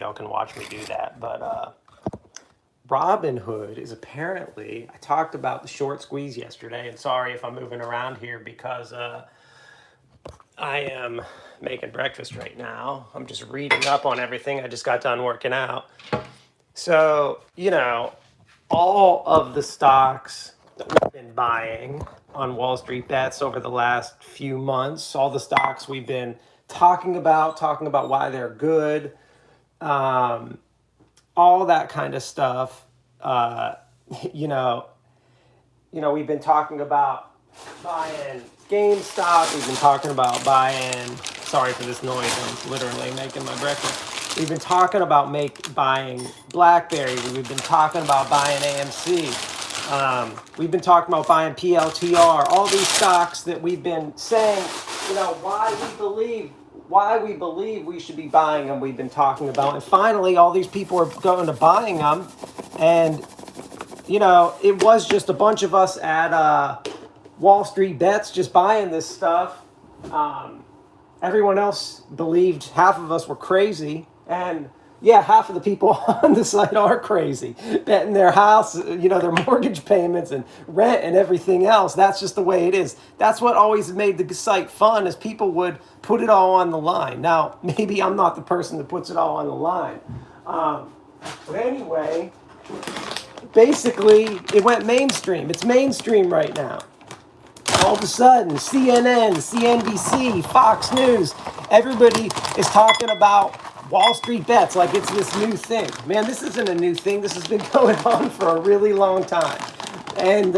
y'all can watch me do that. But Robinhood is apparently, I talked about the short squeeze yesterday, and sorry if I'm moving around here because I am making breakfast right now. I'm just reading up on everything. I just got done working out. So, all of the stocks that we've been buying on Wall Street Bets over the last few months, all the stocks we've been talking about why they're good, all that kind of stuff. Uh, you know, we've been talking about buying Gamestop. We've been talking about buying. Sorry for this noise. I'm literally making my breakfast. We've been talking about buying BlackBerry. We've been talking about buying AMC. We've been talking about buying PLTR. All these stocks that we've been saying, why we believe we should be buying them. We've been talking about, and finally, all these people are going to buying them, and it was just a bunch of us at Wall Street Bets just buying this stuff. Everyone else believed half of us were crazy. And yeah, half of the people on the site are crazy, betting their house, their mortgage payments and rent and everything else. That's just the way it is. That's what always made the site fun, is people would put it all on the line. Now, maybe I'm not the person that puts it all on the line. But anyway, basically, it went mainstream. It's mainstream right now. All of a sudden, CNN, CNBC, Fox News, everybody is talking about Wall Street Bets like it's this new thing. Man, this isn't a new thing. This has been going on for a really long time. And,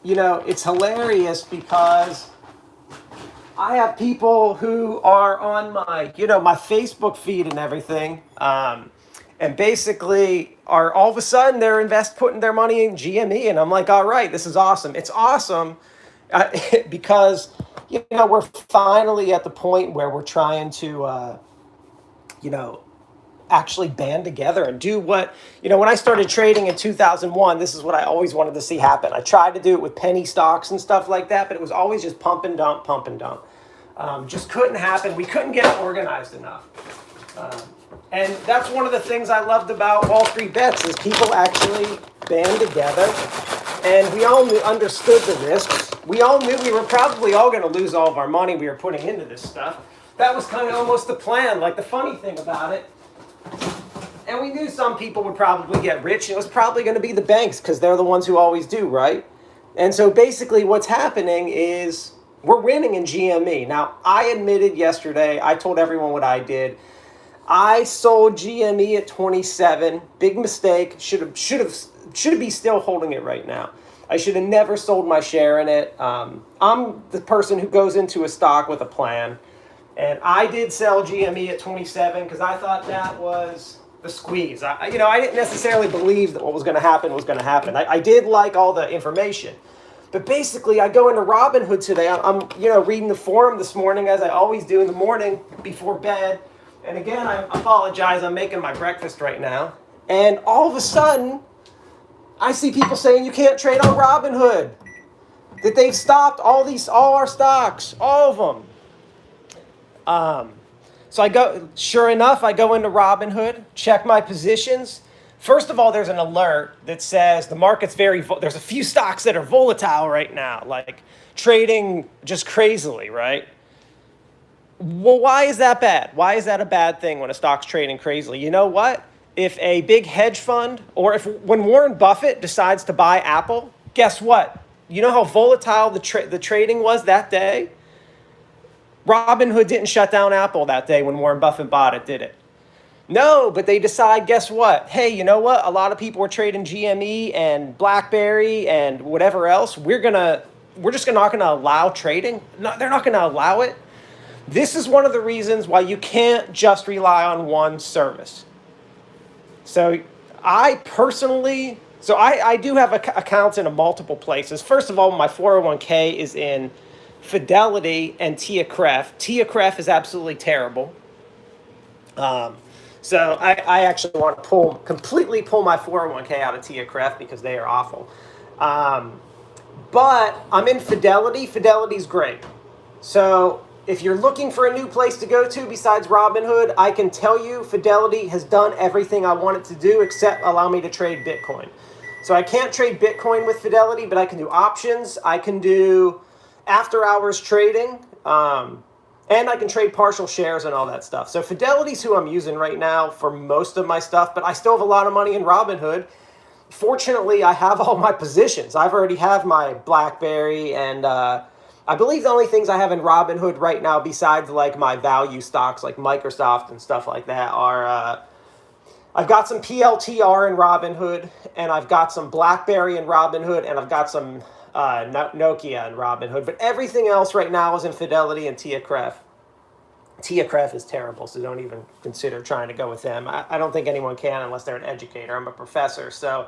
it's hilarious because I have people who are on my Facebook feed and everything, and basically are all of a sudden they're putting their money in GME, and I'm like, all right, this is awesome. It's awesome because we're finally at the point where we're trying to actually band together and do what when I started trading in 2001, this is what I always wanted to see happen. I tried to do it with penny stocks and stuff like that, but it was always just pump and dump, pump and dump. Just couldn't happen. We couldn't get it organized enough. And that's one of the things I loved about Wall Street Bets, is people actually band together, and we all understood the risks. We all knew we were probably all going to lose all of our money we were putting into this stuff. That was kind of almost the plan. Like, the funny thing about it, and we knew some people would probably get rich. It was probably going to be the banks, because they're the ones who always do, right? And so basically what's happening is we're winning in GME. Now, I admitted yesterday, I told everyone what I did. I sold GME at 27. Big mistake. Should be still holding it right now. I should have never sold my share in it. I'm the person who goes into a stock with a plan. And I did sell GME at 27 because I thought that was the squeeze. I didn't necessarily believe that what was going to happen was going to happen. I did like all the information. But basically, I go into Robinhood today. I'm reading the forum this morning, as I always do in the morning before bed. And again, I apologize. I'm making my breakfast right now. And all of a sudden, I see people saying you can't trade on Robinhood. That they've stopped all our stocks, all of them. So sure enough, I go into Robinhood, check my positions. First of all, there's an alert that says the market's there's a few stocks that are volatile right now, like trading just crazily, right? Well, why is that bad? Why is that a bad thing when a stock's trading crazily? You know what? If a big hedge fund, or when Warren Buffett decides to buy Apple, guess what? You know how volatile the trading was that day? Robinhood didn't shut down Apple that day when Warren Buffett bought it, did it? No, but they decide, guess what? Hey, you know what? A lot of people are trading GME and BlackBerry and whatever else. We're just not going to allow trading. No, they're not going to allow it. This is one of the reasons why you can't just rely on one service. So I do have accounts in multiple places. First of all, my 401k is in Fidelity and TIAA-CREF. TIAA-CREF is absolutely terrible. So I actually want to completely pull my 401k out of TIAA-CREF because they are awful. But I'm in Fidelity. Fidelity's great. So if you're looking for a new place to go to besides Robinhood, I can tell you Fidelity has done everything I want it to do except allow me to trade Bitcoin. So I can't trade Bitcoin with Fidelity, but I can do options. I can do after hours trading. And I can trade partial shares and all that stuff. So Fidelity's who I'm using right now for most of my stuff, but I still have a lot of money in Robinhood. Fortunately, I have all my positions. I've already have my BlackBerry, and I believe the only things I have in Robinhood right now, besides like my value stocks like Microsoft and stuff like that, are I've got some PLTR in Robinhood, and I've got some BlackBerry in Robinhood, and I've got some Nokia in Robinhood. But everything else right now is in Fidelity and TIAA-CREF. TIAA-CREF is terrible, so don't even consider trying to go with them. I don't think anyone can unless they're an educator. I'm a professor, so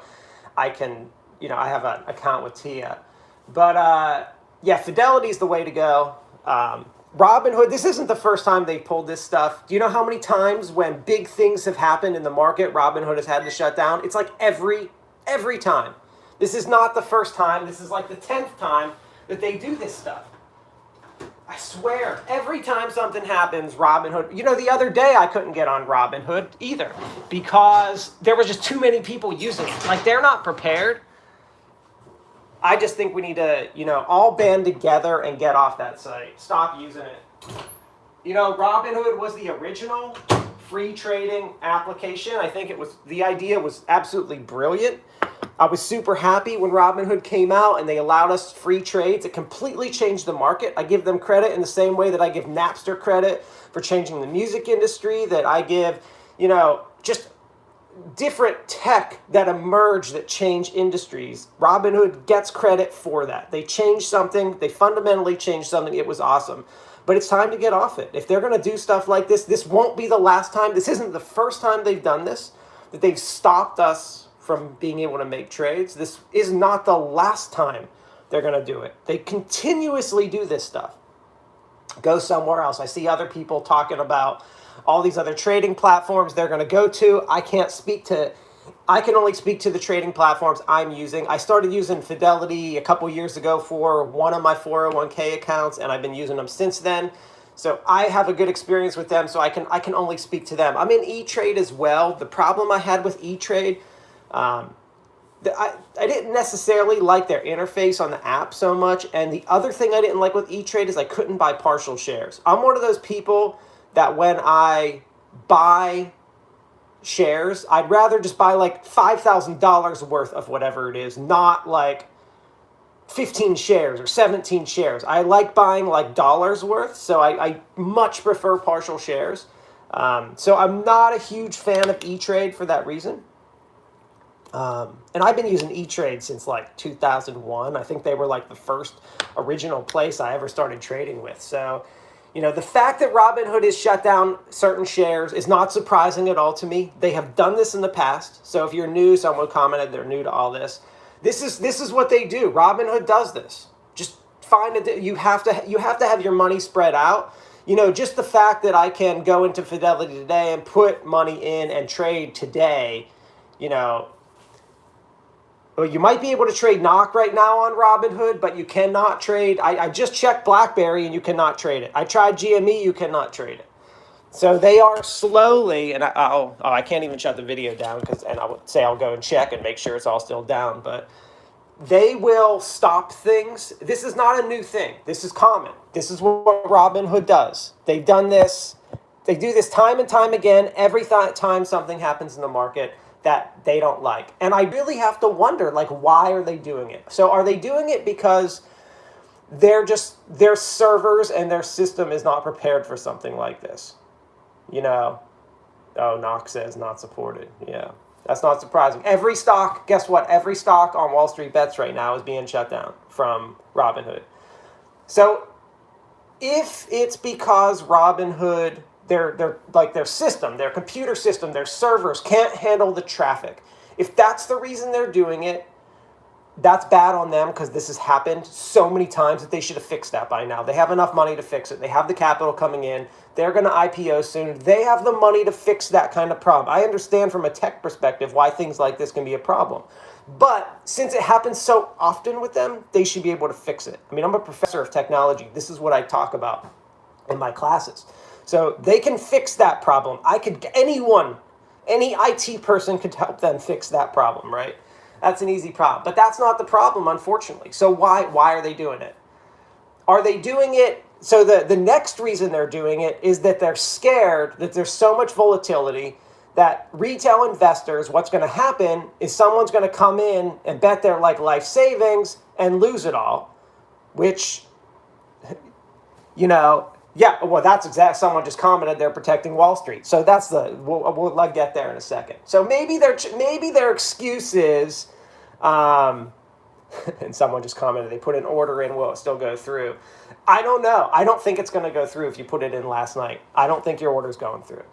I can, I have an account with TIA. But yeah, Fidelity is the way to go. Robinhood, this isn't the first time they've pulled this stuff. Do you know how many times when big things have happened in the market, Robinhood has had to shut down? It's like every time. This is not the first time. This is like the 10th time that they do this stuff. I swear, every time something happens, Robinhood... the other day I couldn't get on Robinhood either because there was just too many people using it. Like, they're not prepared. I just think we need to, all band together and get off that site. Stop using it. Robinhood was the original free trading application. I think the idea was absolutely brilliant. I was super happy when Robinhood came out and they allowed us free trades. It completely changed the market. I give them credit in the same way that I give Napster credit for changing the music industry, that I give, just different tech that emerge that change industries. Robinhood gets credit for that. They changed something. They fundamentally changed something. It was awesome. But it's time to get off it. If they're going to do stuff like this won't be the last time. This isn't the first time they've done this, that they've stopped us from being able to make trades. This is not the last time they're going to do it. They continuously do this stuff. Go somewhere else. I see other people talking about all these other trading platforms they're going to go to. I can only speak to the trading platforms I'm using. I started using Fidelity a couple years ago for one of my 401k accounts, and I've been using them since then. So I have a good experience with them, so I can only speak to them. I'm in E-Trade as well. The problem I had with E-Trade, I didn't necessarily like their interface on the app so much. And the other thing I didn't like with E-Trade is I couldn't buy partial shares. I'm one of those people that when I buy shares, I'd rather just buy like $5,000 worth of whatever it is, not like 15 shares or 17 shares. I like buying like dollars worth, so I much prefer partial shares. So I'm not a huge fan of E-Trade for that reason. And I've been using E-Trade since like 2001. I think they were like the first original place I ever started trading with. So, the fact that Robinhood has shut down certain shares is not surprising at all to me. They have done this in the past. So if you're new, someone commented they're new to all this. This is what they do. Robinhood does this. Just find it. You have to have your money spread out. Just the fact that I can go into Fidelity today and put money in and trade today, well, you might be able to trade NOC right now on Robinhood, but you cannot trade. I just checked BlackBerry and you cannot trade it. I tried GME, you cannot trade it. So they are slowly, and I can't even shut the video down and I would say I'll go and check and make sure it's all still down, but they will stop things. This is not a new thing. This is common. This is what Robinhood does. They've done this. They do this time and time again. Every time something happens in the market that they don't like. And I really have to wonder, why are they doing it? So are they doing it because their servers and their system is not prepared for something like this? NOC says not supported. Yeah, that's not surprising. Every stock, guess what? Every stock on Wall Street Bets right now is being shut down from Robinhood. So if it's because Robinhood, their system, their computer system, their servers can't handle the traffic. If that's the reason they're doing it, that's bad on them because this has happened so many times that they should have fixed that by now. They have enough money to fix it. They have the capital coming in. They're going to IPO soon. They have the money to fix that kind of problem. I understand from a tech perspective why things like this can be a problem. But since it happens so often with them, they should be able to fix it. I mean, I'm a professor of technology. This is what I talk about. in my classes. So they can fix that problem. Any IT person could help them fix that problem, right? That's an easy problem. But that's not the problem, unfortunately. So why are they doing it? Are they doing it? So the next reason they're doing it is that they're scared that there's so much volatility that retail investors, what's going to happen is someone's going to come in and bet their life savings and lose it all, which, yeah, well, that's exact. Someone just commented they're protecting Wall Street. So we'll get there in a second. So maybe their excuse is, and someone just commented they put an order in, will it still go through? I don't know. I don't think it's going to go through if you put it in last night. I don't think your order's going through.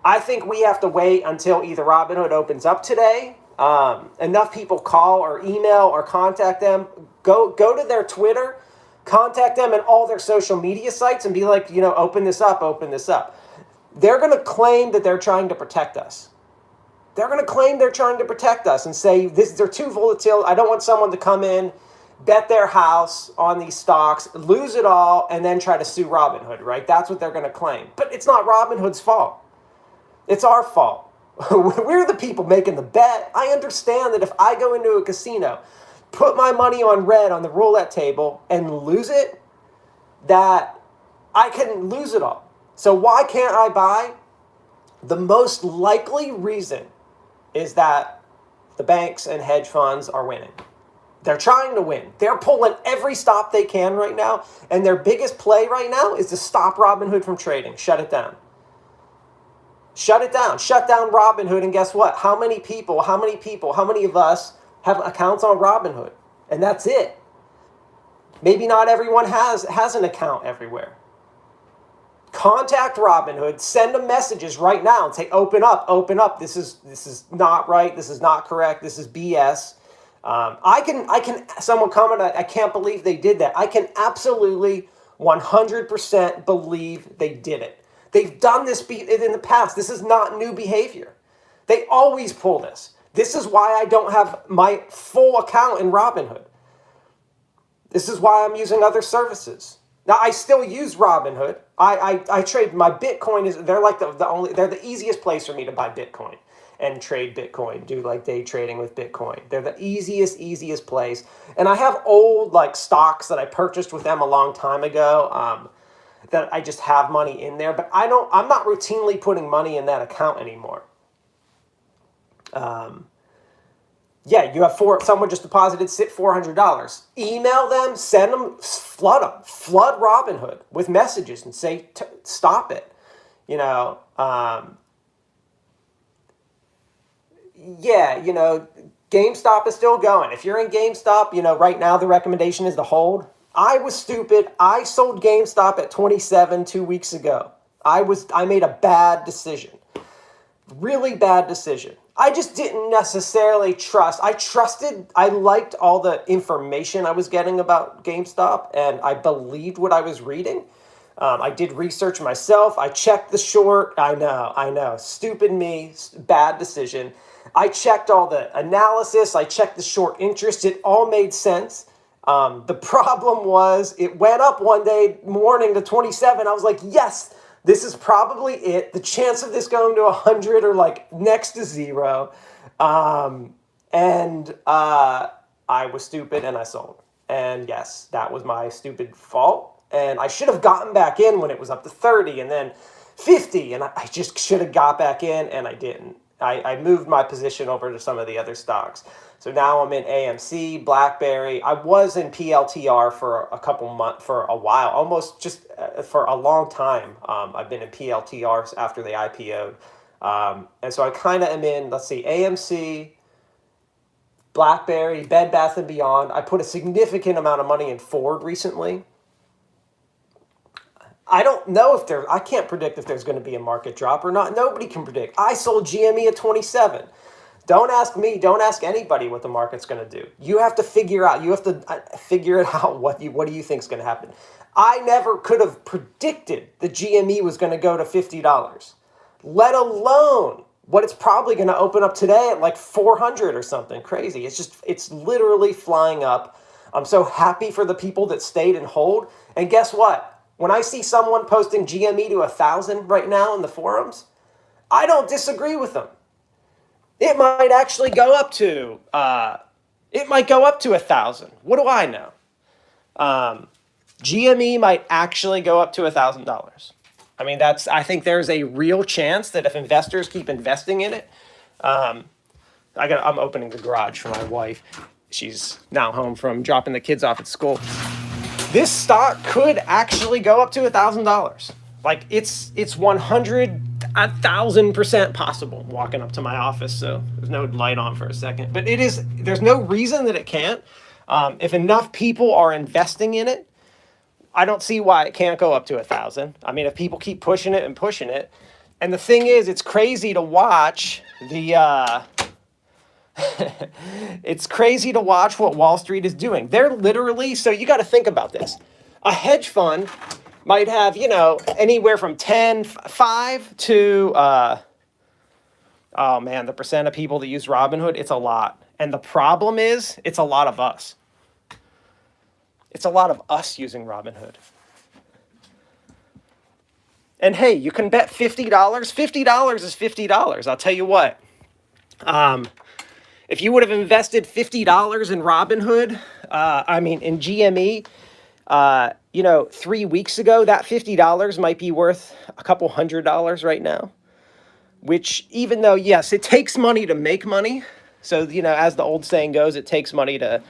I think we have to wait until either Robinhood opens up today. Enough people call or email or contact them. Go to their Twitter, contact them and all their social media sites and be like, open this up. They're going to claim that they're trying to protect us. They're going to claim they're trying to protect us and say, they're too volatile. I don't want someone to come in, bet their house on these stocks, lose it all, and then try to sue Robinhood, right? That's what they're going to claim. But it's not Robinhood's fault. It's our fault. We're the people making the bet. I understand that if I go into a casino, put my money on red on the roulette table and lose it, that I can lose it all. So why can't I buy? The most likely reason is that the banks and hedge funds are winning. They're trying to win. They're pulling every stop they can right now, and their biggest play right now is to stop Robinhood from trading. Shut it down. Shut it down. Shut down Robinhood, and guess what? How many of us have accounts on Robinhood? And that's it. Maybe not everyone has an account everywhere. Contact Robinhood, send them messages right now and say, open up. This is not right. This is not correct. This is BS. Someone commented, I can't believe they did that. I can absolutely 100% believe they did it. They've done this in the past. This is not new behavior. They always pull this. This is why I don't have my full account in Robinhood. This is why I'm using other services. Now, I still use Robinhood. I trade my Bitcoin. They're the easiest place for me to buy Bitcoin and trade Bitcoin, do day trading with Bitcoin. They're the easiest place. And I have old stocks that I purchased with them a long time ago. That I just have money in there, but I'm not routinely putting money in that account anymore. You have someone just deposited $400. Email them, send them, flood Robinhood with messages and say, stop it. GameStop is still going. If you're in GameStop, right now the recommendation is to hold. I was stupid. I sold GameStop at 27 2 weeks ago. I made a bad decision. Really bad decision. I just didn't necessarily trust. I liked all the information I was getting about GameStop, and I believed what I was reading. I did research myself. I checked the short. I know. Stupid me. Bad decision. I checked all the analysis. I checked the short interest. It all made sense. The problem was it went up one day morning to 27. I was like, yes, this is probably it. The chance of this going to 100 are next to zero. I was stupid and I sold. And yes, that was my stupid fault. And I should have gotten back in when it was up to 30 and then 50. And I just should have got back in and I didn't. I moved my position over to some of the other stocks. So now I'm in AMC, BlackBerry. I was in PLTR for a couple months, for a while, almost just for a long time. I've been in PLTRs after they IPO'd. And so I kind of am in, AMC, BlackBerry, Bed Bath & Beyond. I put a significant amount of money in Ford recently. I don't know I can't predict if there's going to be a market drop or not. Nobody can predict. I sold GME at 27. Don't ask me. Don't ask anybody what the market's going to do. You have to figure it out. What do you think is going to happen? I never could have predicted the GME was going to go to $50, let alone what it's probably going to open up today at 400 or something crazy. It's literally flying up. I'm so happy for the people that stayed and hold. And guess what? When I see someone posting GME to 1,000 right now in the forums, I don't disagree with them. It might actually go up to it might go up to 1,000. What do I know? GME might actually go up to $1,000. I mean, I think there's a real chance that if investors keep investing in it, I'm opening the garage for my wife. She's now home from dropping the kids off at school. This stock could actually go up to $1,000. Like it's 1,000% possible. I'm walking up to my office, so there's no light on for a second, but it is. There's no reason that it can't. If enough people are investing in it, I don't see why it can't go up to 1,000. I mean, if people keep pushing it and pushing it, and the thing is, it's crazy to watch the. It's crazy to watch what Wall Street is doing. They're literally, so you got to think about this. A hedge fund might have, anywhere from 5 to, oh man, the percent of people that use Robinhood, it's a lot. And the problem is, it's a lot of us. It's a lot of us using Robinhood. And hey, you can bet $50. $50 is $50. I'll tell you what. If you would have invested $50 in Robinhood, in GME, 3 weeks ago, that $50 might be worth a couple $100 right now. Which, even though, yes, it takes money to make money. So, as the old saying goes, it takes money to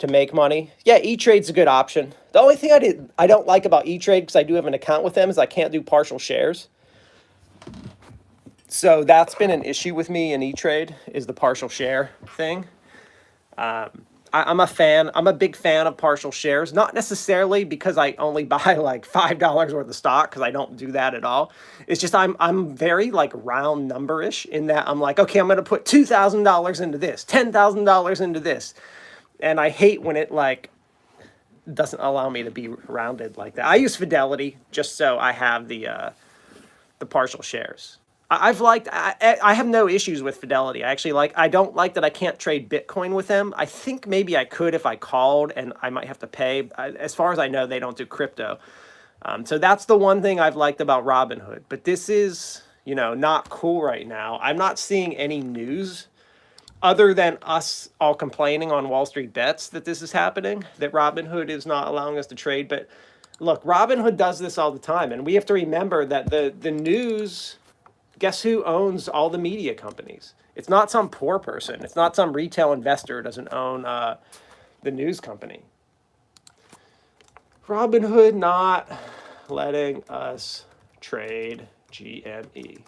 make money. Yeah, E-Trade's a good option. The only thing I don't like about E-Trade, because I do have an account with them, is I can't do partial shares. So that's been an issue with me in E-Trade, is the partial share thing. I'm a big fan of partial shares, not necessarily because I only buy like $5 worth of stock, because I don't do that at all. It's just I'm very like round number-ish in that I'm like, okay, I'm going to put $2,000 into this, $10,000 into this. And I hate when it like doesn't allow me to be rounded like that. I use Fidelity just so I have the partial shares. I have no issues with Fidelity. I don't like that I can't trade Bitcoin with them. I think maybe I could if I called, and I might have to pay. As far as I know, they don't do crypto. So that's the one thing I've liked about Robinhood. But this is, not cool right now. I'm not seeing any news other than us all complaining on Wall Street Bets that this is happening, that Robinhood is not allowing us to trade. But look, Robinhood does this all the time. And we have to remember that the news... Guess who owns all the media companies? It's not some poor person. It's not some retail investor who doesn't own the news company. Robinhood not letting us trade GME.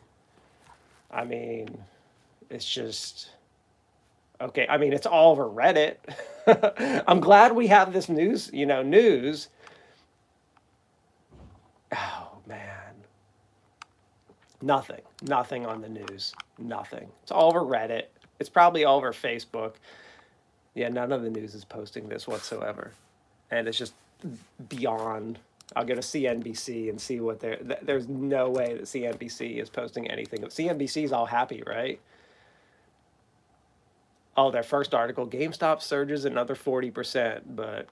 I mean, it's just... Okay, I mean, it's all over Reddit. I'm glad we have this news, news. Oh, man. Nothing on the news. Nothing. It's all over Reddit. It's probably all over Facebook. Yeah, none of the news is posting this whatsoever. And it's just beyond. I'll go to CNBC and see what there's no way that CNBC is posting anything. CNBC's all happy, right? Oh, their first article, Gamestop surges another 40%, but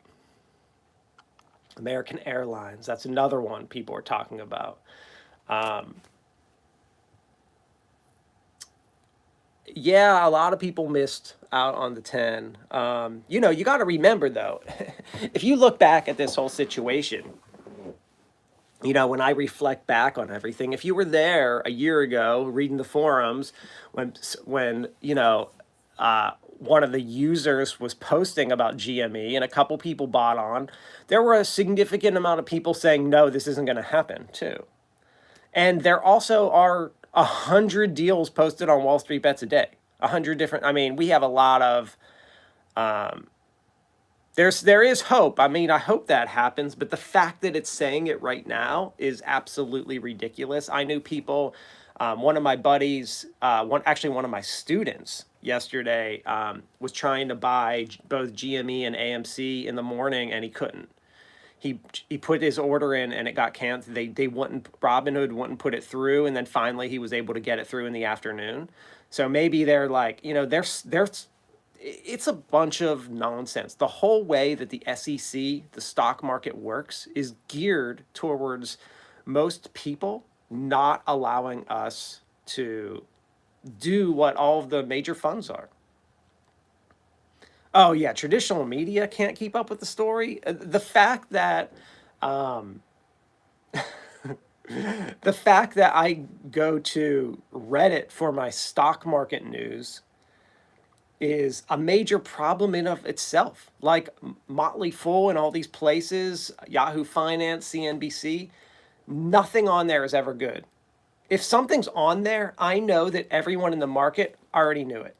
American Airlines, that's another one people are talking about. Yeah, a lot of people missed out on the 10. You got to remember, though, if you look back at this whole situation, when I reflect back on everything, if you were there a year ago reading the forums when one of the users was posting about GME and a couple people bought on, there were a significant amount of people saying, no, this isn't going to happen, too. And there also are 100 deals posted on Wall Street Bets a day. 100 different. I mean, we have a lot of. There is hope. I mean, I hope that happens, but the fact that it's saying it right now is absolutely ridiculous. I knew people. One of my buddies, one of my students yesterday, was trying to buy both GME and AMC in the morning, and he couldn't. He put his order in and it got canceled. Robinhood wouldn't put it through, and then finally he was able to get it through in the afternoon. So maybe they're like, it's a bunch of nonsense. The whole way that the SEC, the stock market works, is geared towards most people not allowing us to do what all of the major funds are. Oh yeah, traditional media can't keep up with the story. The fact that um, the fact that I go to Reddit for my stock market news is a major problem in of itself. Like Motley Fool and all these places, Yahoo Finance, CNBC, nothing on there is ever good. If something's on there, I know that everyone in the market already knew it,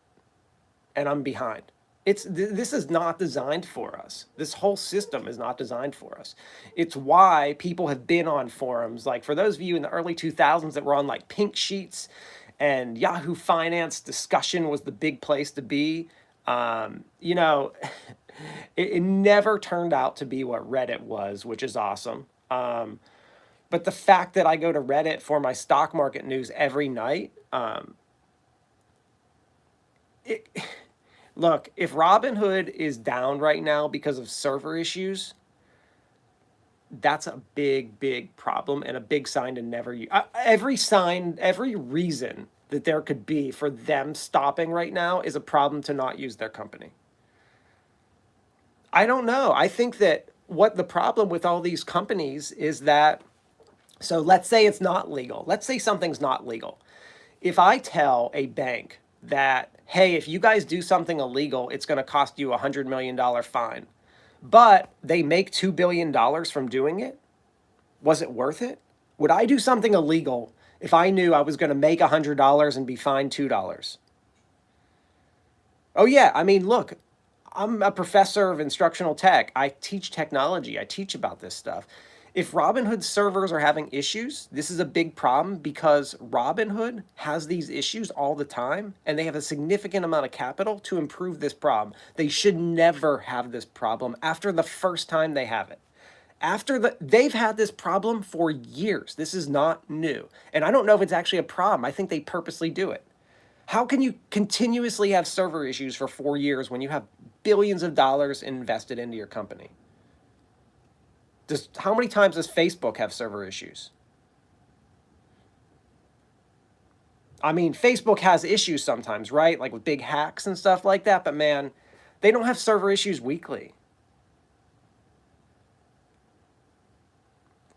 and I'm behind. This is not designed for us. This whole system is not designed for us. It's why people have been on forums. Like for those of you in the early 2000s that were on like pink sheets, and Yahoo Finance discussion was the big place to be. You know, it never turned out to be what Reddit was, which is awesome. But the fact that I go to Reddit for my stock market news every night, it, look, if Robinhood is down right now because of server issues, that's a big, big problem and a big sign to never use. Every sign, every reason that there could be for them stopping right now is a problem to not use their company. I don't know. I think that what the problem with all these companies is that, so let's say it's not legal. Let's say something's not legal. If I tell a bank that, hey, if you guys do something illegal, it's going to cost you a $100 million fine, but they make $2 billion from doing it, was it worth it? Would I do something illegal if I knew I was going to make $100 and be fined $2? Oh, yeah. I mean, look, I'm a professor of instructional tech. I teach technology. I teach about this stuff. If Robinhood servers are having issues, this is a big problem because Robinhood has these issues all the time and they have a significant amount of capital to improve this problem. They should never have this problem after the first time they have it. They've had this problem for years. This is not new. And I don't know if it's actually a problem. I think they purposely do it. How can you continuously have server issues for 4 years when you have billions of dollars invested into your company? How many times does Facebook have server issues? I mean, Facebook has issues sometimes, right? Like with big hacks and stuff like that. But man, they don't have server issues weekly.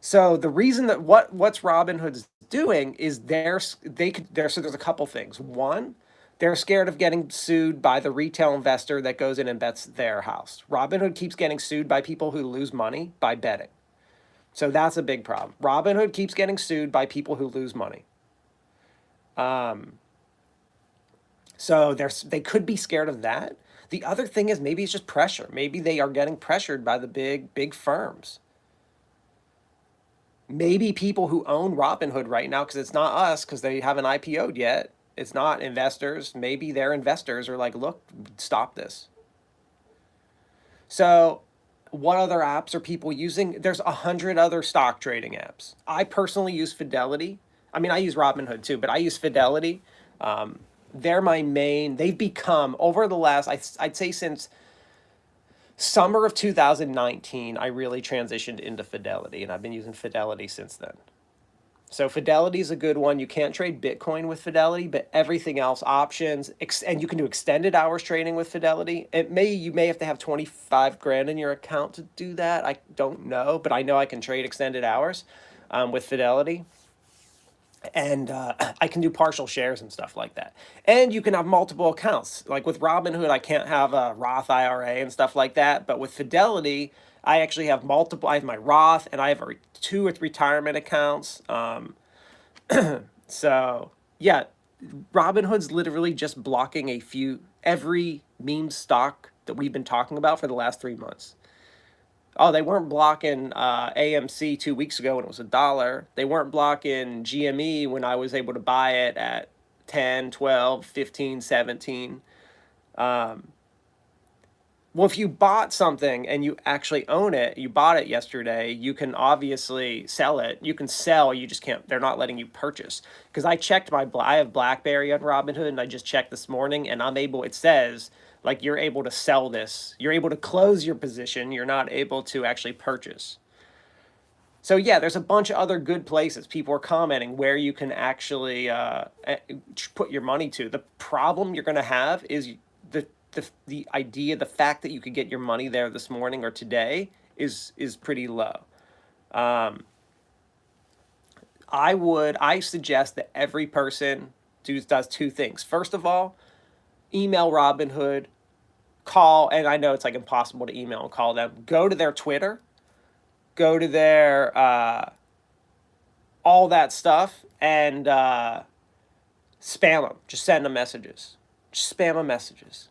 So the reason that what's Robinhood's doing is so there's a couple things. One, they're scared of getting sued by the retail investor that goes in and bets their house. Robinhood keeps getting sued by people who lose money by betting. So that's a big problem. Robinhood keeps getting sued by people who lose money. So they could be scared of that. The other thing is maybe it's just pressure. Maybe they are getting pressured by the big firms. Maybe people who own Robinhood right now, because it's not us, because they haven't IPO'd yet. It's not investors. Maybe their investors are like, look, stop this. So what other apps are people using? There's 100 other stock trading apps. I personally use Fidelity. I mean, I use Robinhood too, but I use Fidelity. They're my main. They've become, over the last, I'd say since summer of 2019, I really transitioned into Fidelity, and I've been using Fidelity since then. So Fidelity is a good one. You can't trade Bitcoin with Fidelity, but everything else, options, and you can do extended hours trading with Fidelity. You may have to have 25 grand in your account to do that. I don't know, but I know I can trade extended hours with Fidelity. And I can do partial shares and stuff like that. And you can have multiple accounts. Like with Robinhood, I can't have a Roth IRA and stuff like that. But with Fidelity, I actually have multiple. I have my Roth and I have two with retirement accounts. So yeah, Robinhood's literally just blocking every meme stock that we've been talking about for the last 3 months. Oh, they weren't blocking AMC 2 weeks ago when it was $1. They weren't blocking GME when I was able to buy it at 10, 12, 15, 17. Well, if you bought something and you actually own it, you bought it yesterday, you can obviously sell it. You can sell, you just can't, they're not letting you purchase. Because I checked I have BlackBerry on Robinhood and I just checked this morning and it says, like, you're able to sell this. You're able to close your position. You're not able to actually purchase. So yeah, there's a bunch of other good places. People are commenting where you can actually put your money to. The problem you're going to have is the idea, the fact that you could get your money there this morning or today is pretty low. I suggest that every person does two things. First of all, email Robinhood, call, and I know it's like impossible to email and call them. Go to their Twitter, go to their all that stuff, and spam them. Just send them messages. Just spam them messages.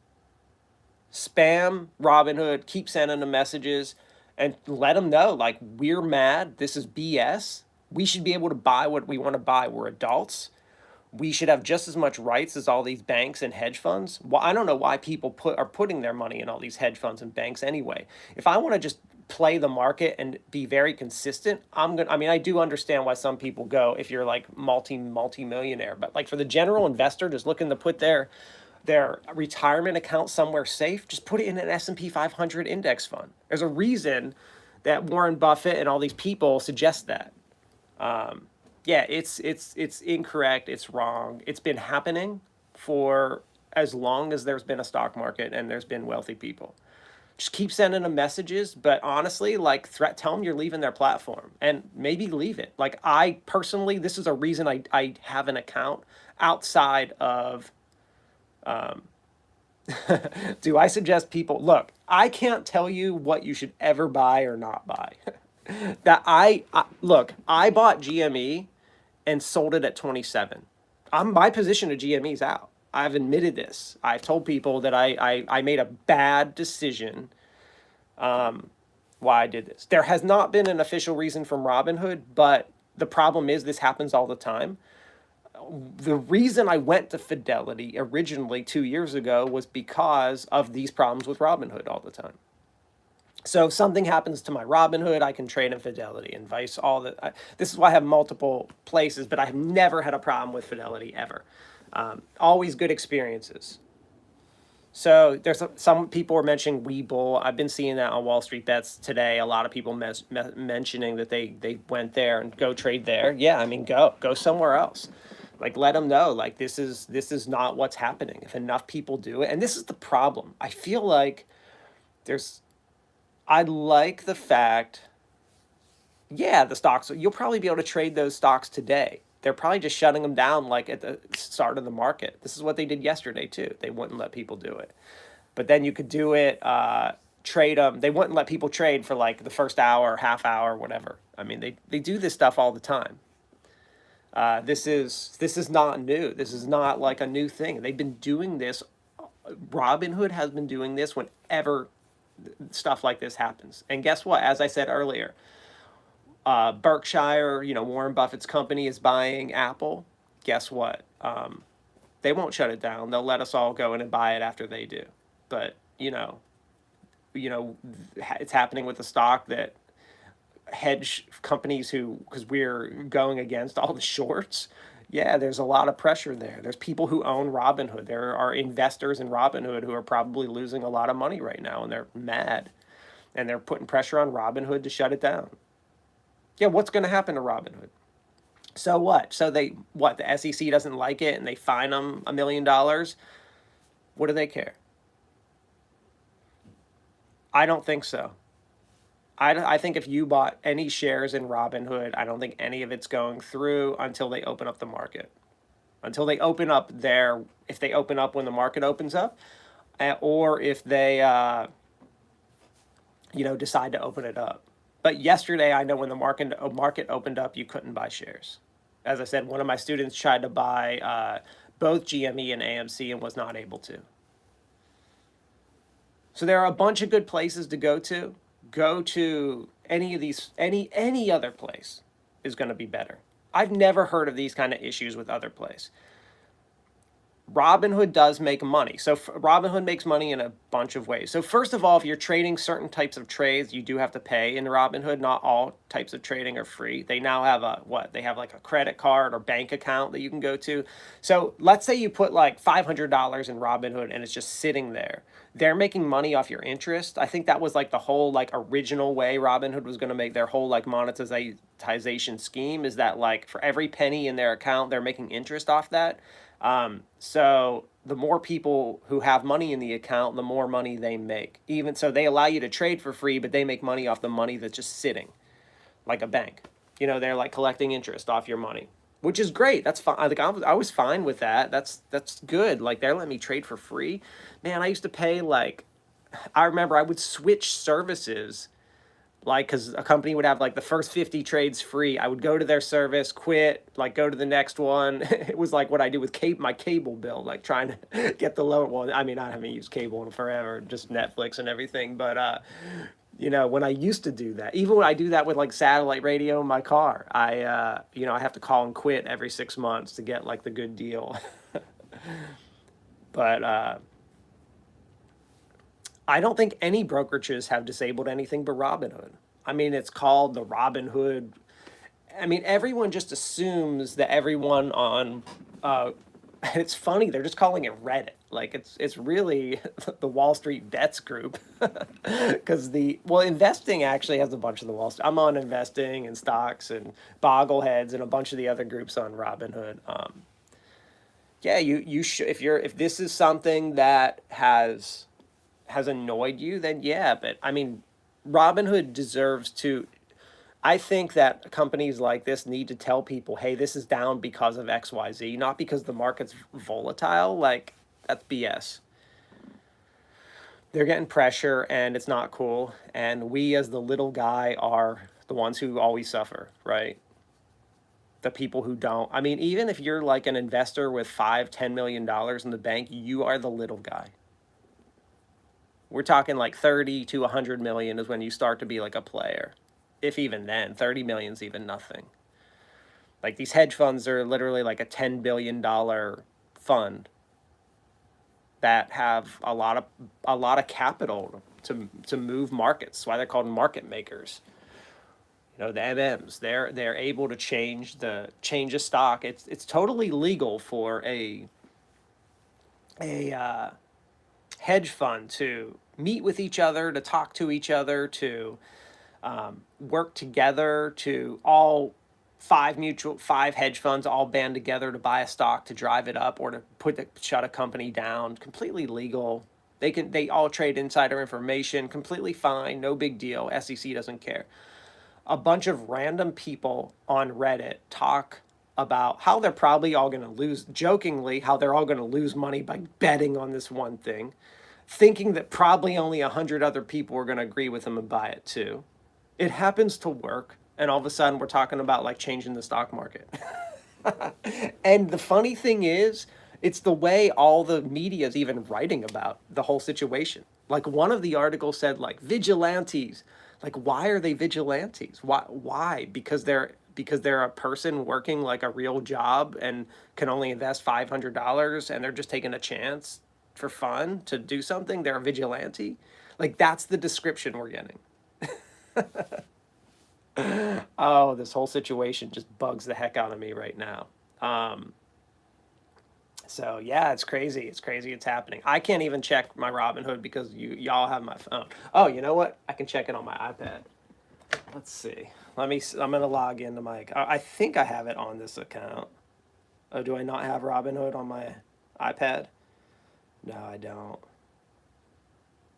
Spam Robinhood. Keep sending them messages, and let them know, like, we're mad. This is BS. We should be able to buy what we want to buy. We're adults. We should have just as much rights as all these banks and hedge funds. Well, I don't know why people are putting their money in all these hedge funds and banks anyway. If I want to just play the market and be very consistent, I do understand why some people go if you're like multi-millionaire, but like for the general investor just looking to put their retirement account somewhere safe, just put it in an S&P 500 index fund. There's a reason that Warren Buffett and all these people suggest that. Yeah, it's incorrect. It's wrong. It's been happening for as long as there's been a stock market and there's been wealthy people. Just keep sending them messages, but honestly, like, tell them you're leaving their platform and maybe leave it. Like, I personally, this is a reason I have an account outside of. Do I suggest people look? I can't tell you what you should ever buy or not buy. I bought GME and sold it at 27. My position of GME is out. I've admitted this. I've told people that I made a bad decision why I did this. There has not been an official reason from Robinhood, but the problem is this happens all the time. The reason I went to Fidelity originally 2 years ago was because of these problems with Robinhood all the time. So if something happens to my Robinhood, I can trade in Fidelity and vice all that. This is why I have multiple places, but I have never had a problem with Fidelity ever. Always good experiences. So there's some people are mentioning Webull. I've been seeing that on Wall Street Bets today. A lot of people mentioning that they went there and go trade there. Yeah, I mean, go somewhere else. Like, let them know, like, this is not what's happening. If enough people do it, and this is the problem. I feel like I like the fact, yeah, the stocks, you'll probably be able to trade those stocks today. They're probably just shutting them down like at the start of the market. This is what they did yesterday too. They wouldn't let people do it. But then you could do it, trade them. They wouldn't let people trade for like the first hour, half hour, whatever. I mean, they do this stuff all the time. This is not new. This is not like a new thing. They've been doing this. Robinhood has been doing this whenever stuff like this happens. And guess what? As I said earlier, Berkshire, Warren Buffett's company is buying Apple. Guess what? They won't shut it down. They'll let us all go in and buy it after they do. But, it's happening with the stock that hedge companies because we're going against all the shorts. Yeah, there's a lot of pressure there. There's people who own Robinhood. There are investors in Robinhood who are probably losing a lot of money right now, and they're mad. And they're putting pressure on Robinhood to shut it down. Yeah, what's going to happen to Robinhood? So what? So the SEC doesn't like it and they fine them $1 million? What do they care? I don't think so. I think if you bought any shares in Robinhood, I don't think any of it's going through until they open up the market. Until they open up if they open up when the market opens up, or if they, decide to open it up. But yesterday, I know when the market opened up, you couldn't buy shares. As I said, one of my students tried to buy both GME and AMC and was not able to. So there are a bunch of good places to go to. Go to any of these, any other place is going to be better. I've never heard of these kind of issues with other place. Robinhood does make money. So Robinhood makes money in a bunch of ways. So first of all, if you're trading certain types of trades, you do have to pay in Robinhood. Not all types of trading are free. They now have a what? They have like a credit card or bank account that you can go to. So let's say you put like $500 in Robinhood and it's just sitting there. They're making money off your interest. I think that was like the whole like original way Robinhood was going to make their whole like monetization scheme, is that like for every penny in their account, they're making interest off that. So the more people who have money in the account, the more money they make. Even so, they allow you to trade for free, but they make money off the money that's just sitting, like a bank. You know, they're like collecting interest off your money, which is great. That's fine. Like I was fine with that. That's good. Like they're letting me trade for free. Man, I used to pay like, I remember I would switch services, like because a company would have like the first 50 trades free. I would go to their service, quit, like go to the next one. It was like what I do with my cable bill, like trying to get the lower one. I mean, I haven't used cable in forever, just Netflix and everything. But you know, when I used to do that, even when I do that with like satellite radio in my car, you know, I have to call and quit every 6 months to get like the good deal. But I don't think any brokerages have disabled anything but Robinhood. I mean, it's called the Robinhood. I mean, everyone just assumes that everyone on. It's funny, they're just calling it Reddit. Like it's really the Wall Street Bets group, because investing actually has a bunch of the Wall Street. I'm on investing and stocks and Boggleheads and a bunch of the other groups on Robinhood. Yeah, you should, if this is something that has annoyed you, then yeah. But I mean, Robinhood deserves to. I think that companies like this need to tell people, hey, this is down because of XYZ, not because the market's volatile. Like, that's BS. They're getting pressure and it's not cool. And we, as the little guy, are the ones who always suffer, right? The people who don't. I mean, even if you're like an investor with $5-10 million in the bank, you are the little guy. We're talking like 30 to 100 million is when you start to be like a player. If even then, 30 million is even nothing. Like these hedge funds are literally like a $10 billion fund that have a lot of capital to move markets. That's why they're called market makers. You know, the MMs, they're able to change a stock. It's totally legal for a hedge fund to meet with each other, to talk to each other, to work together, to all five hedge funds all band together to buy a stock, to drive it up, or to shut a company down. Completely legal. They all trade insider information. Completely fine. No big deal. SEC doesn't care. A bunch of random people on Reddit talk about how they're probably all going to lose, jokingly, how they're all going to lose money by betting on this one thing, thinking that probably only 100 other people are going to agree with them and buy it too. It happens to work, and all of a sudden we're talking about like changing the stock market. And the funny thing is, it's the way all the media is even writing about the whole situation. Like one of the articles said, like, vigilantes. Like, why are they vigilantes? Why? Because they're a person working like a real job and can only invest $500 and they're just taking a chance for fun to do something. They're a vigilante. Like that's the description we're getting. Oh, this whole situation just bugs the heck out of me right now. So yeah, it's crazy. It's crazy. It's happening. I can't even check my Robinhood because y'all have my phone. Oh, you know what? I can check it on my iPad. Let's see. I'm gonna log into my. I think I have it on this account. Oh, do I not have Robinhood on my iPad? No, I don't.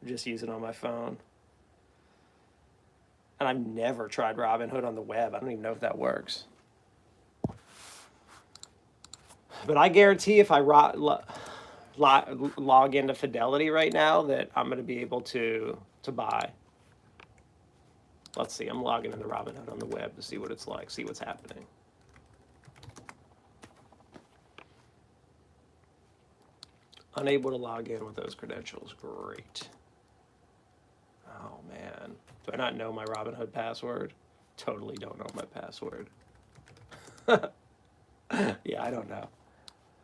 I just use it on my phone. And I've never tried Robinhood on the web. I don't even know if that works. But I guarantee if I log into Fidelity right now that I'm going to be able to buy. Let's see. I'm logging into Robinhood on the web to see what it's like, see what's happening. Unable to log in with those credentials. Great. Oh, man. Do I not know my Robinhood password? Totally don't know my password. Yeah, I don't know.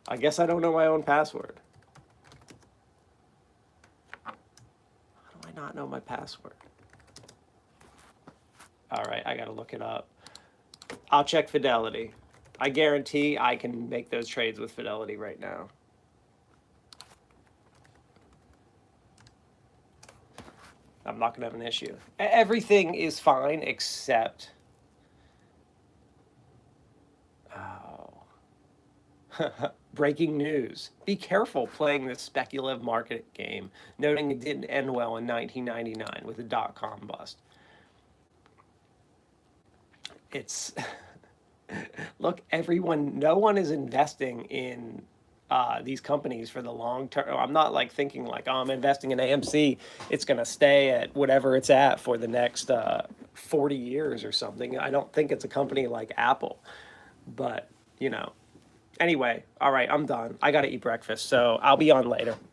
I guess I don't know my own password. How do I not know my password? All right, I got to look it up. I'll check Fidelity. I guarantee I can make those trades with Fidelity right now. I'm not going to have an issue. Everything is fine except... Oh. Breaking news. Be careful playing this speculative market game, noting it didn't end well in 1999 with the dot-com bust. It's... Look, everyone, no one is investing in these companies for the long term. I'm not like thinking like, oh, I'm investing in AMC. It's going to stay at whatever it's at for the next 40 years or something. I don't think it's a company like Apple. But, you know, anyway, all right, I'm done. I got to eat breakfast. So I'll be on later.